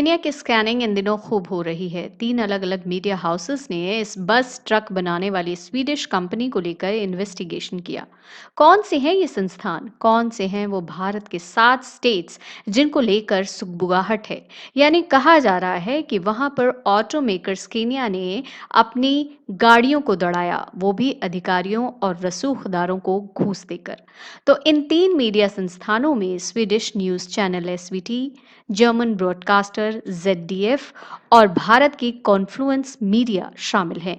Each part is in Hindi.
स्केनिया की स्कैनिंग इन दिनों खूब हो रही है। 3 अलग-अलग मीडिया हाउसेस ने इस बस ट्रक बनाने वाली स्वीडिश कंपनी को लेकर इन्वेस्टिगेशन किया। कौन से हैं ये संस्थान? कौन से हैं वो भारत के 7 स्टेट्स जिनको लेकर सुगबुगाहट है? यानी कहा जा रहा है कि वहां पर ऑटोमेकर स्केनिया ने अपनी गाड़ियों को दौड़ाया, वो भी अधिकारियों और रसूखदारों को घूस देकर। तो इन 3 मीडिया संस्थानों में Swedish news channel SVT, German broadcaster ZDF और भारत की कॉन्फ्लुएंस मीडिया शामिल हैं।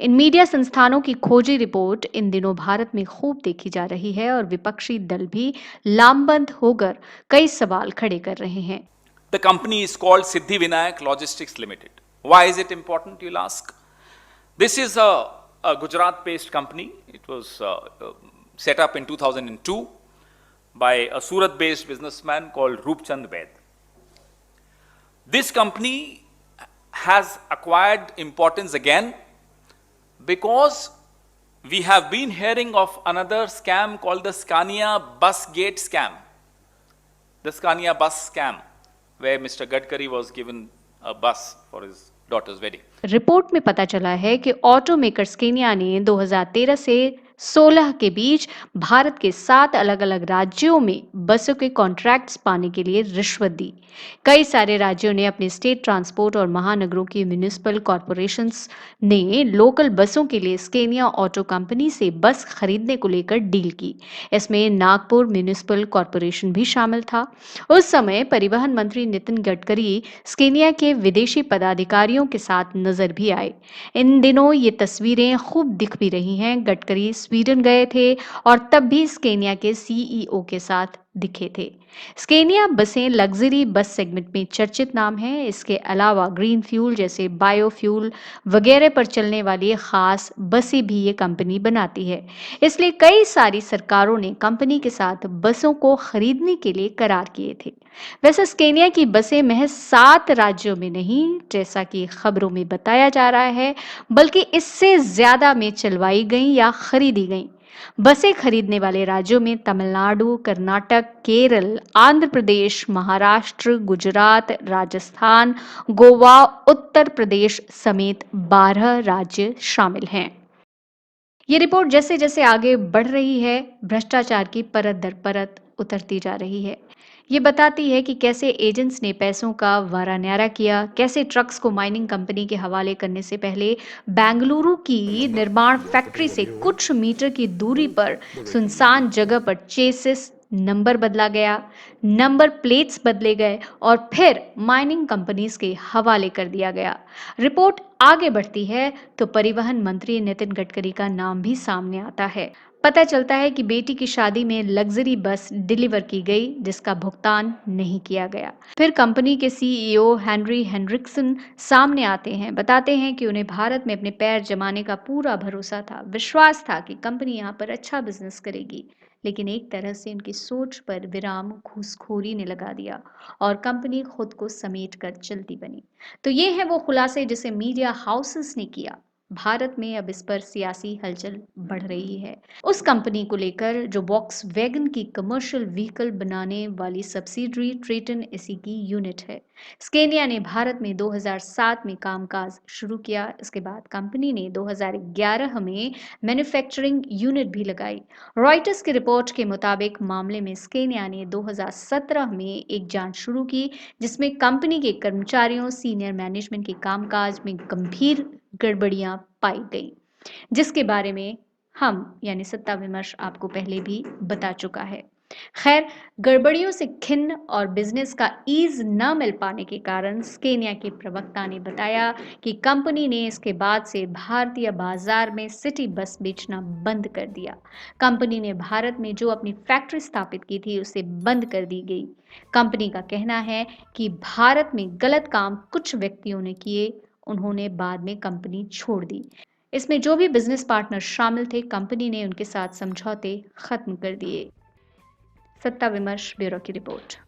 इन मीडिया संस्थानों की खोजी रिपोर्ट इन दिनों भारत में खूब देखी जा रही है और विपक्षी दल भी लामबंद होकर कई सवाल खड़े कर रहे हैं। The company is called Siddhi Vinayak Logistics Limited. Why is it important, you'll ask? This is a Gujarat-based company. It was set up in 2002 by a Surat-based businessman called Roopchand Vaid. This company has acquired importance again because we have been hearing of another scam called the Scania Bus Gate scam. The Scania bus scam, where Mr. Gadkari was given a bus for his daughter's wedding. Report में पता चला है कि ऑटोमेकर स्केनिया ने 2013 से 16 के बीच भारत के 7 अलग-अलग राज्यों में बसों के कॉन्ट्रैक्ट्स पाने के लिए रिश्वत दी। कई सारे राज्यों ने अपने स्टेट ट्रांसपोर्ट और महानगरों की म्युनिसिपल कॉरपोरेशंस ने लोकल बसों के लिए स्केनिया ऑटो कंपनी से बस खरीदने को लेकर डील की। इसमें नागपुर म्युनिसिपल कॉरपोरेशन भी शामिल था। उस समय परिवहन मंत्री नितिन गडकरी स्केनिया के विदेशी पदाधिकारियों के साथ नजर भी आए। इन दिनों ये तस्वीरें खूब दिख भी रही हैं। गडकरी स्वीडन गए थे और तब भी स्केनिया के CEO के साथ दिखे थे। स्केनिया बसें लग्जरी बस सेगमेंट में चर्चित नाम है। इसके अलावा ग्रीन फ्यूल जैसे बायोफ्यूल वगैरह पर चलने वाली खास बसें भी ये कंपनी बनाती है। इसलिए कई सारी सरकारों ने कंपनी के साथ बसों को खरीदने के लिए करार किए थे। वैसे स्केनिया की बसें महज 7 राज्यों में नहीं, जैसा कि खबरों में बताया जा रहा है, बल्कि इससे ज्यादा में चलवाई गईं या खरीदी गईं। बसें खरीदने वाले राज्यों में तमिलनाडु, कर्नाटक, केरल, आंध्र प्रदेश, महाराष्ट्र, गुजरात, राजस्थान, गोवा, उत्तर प्रदेश समेत 12 राज्य शामिल हैं। ये रिपोर्ट जैसे जैसे आगे बढ़ रही है, भ्रष्टाचार की परत दर परत उतरती जा रही है। ये बताती है कि कैसे एजेंट्स ने पैसों का वारा न्यारा किया, कैसे ट्रक्स को माइनिंग कंपनी के हवाले करने से पहले बेंगलुरु की निर्माण फैक्ट्री से कुछ मीटर की दूरी पर सुनसान जगह पर चेसिस नंबर बदला गया, नंबर प्लेट्स बदले गए और फिर माइनिंग कंपनीज के हवाले कर दिया गया। रिपोर्ट आगे बढ़ती है तो परिवहन मंत्री नितिन गडकरी का नाम भी सामने आता है। पता चलता है कि बेटी की शादी में लग्जरी बस डिलीवर की गई जिसका भुगतान नहीं किया गया। फिर कंपनी के CEO हेनरी हेनरिक्सन सामने आते हैं, बताते हैं कि उन्हें भारत में अपने पैर जमाने का पूरा भरोसा था, विश्वास था कि कंपनी यहाँ पर अच्छा बिजनेस करेगी। लेकिन एक तरह से उनकी सोच पर विराम घूसखोरी ने लगा दिया और कंपनी खुद को समेट कर चलती बनी। तो ये है वो खुलासे जिसे मीडिया हाउसेस ने किया। भारत में अब इस पर सियासी हलचल बढ़ रही है। उस कंपनी को लेकर जो वॉक्सवैगन की कमर्शियल व्हीकल बनाने वाली सब्सिडरी ट्रेटन एसी की यूनिट है। स्केनिया ने भारत में 2007 में कामकाज शुरू किया। इसके बाद कंपनी ने 2011 में मैन्युफैक्चरिंग यूनिट भी लगाई। रॉयटर्स की रिपोर्ट के मुताबिक मामले में स्केनिया ने 2017 में एक जांच शुरू की जिसमें कंपनी के कर्मचारियों, सीनियर मैनेजमेंट के कामकाज में गंभीर गड़बड़ियां पाई गई, जिसके बारे में हम यानी सत्ता विमर्श आपको पहले भी बता चुका है। खैर, गड़बड़ियों से खिन्न और बिजनेस का ईज न मिल पाने के कारण स्केनिया के प्रवक्ता ने बताया कि कंपनी ने इसके बाद से भारतीय बाजार में सिटी बस बेचना बंद कर दिया। कंपनी ने भारत में जो अपनी फैक्ट्री स्थापित की थी उसे बंद कर दी गई। कंपनी का कहना है कि भारत में गलत काम कुछ व्यक्तियों ने किए, उन्होंने बाद में कंपनी छोड़ दी। इसमें जो भी बिजनेस पार्टनर शामिल थे, कंपनी ने उनके साथ समझौते खत्म कर दिए। सत्ता विमर्श ब्यूरो की रिपोर्ट।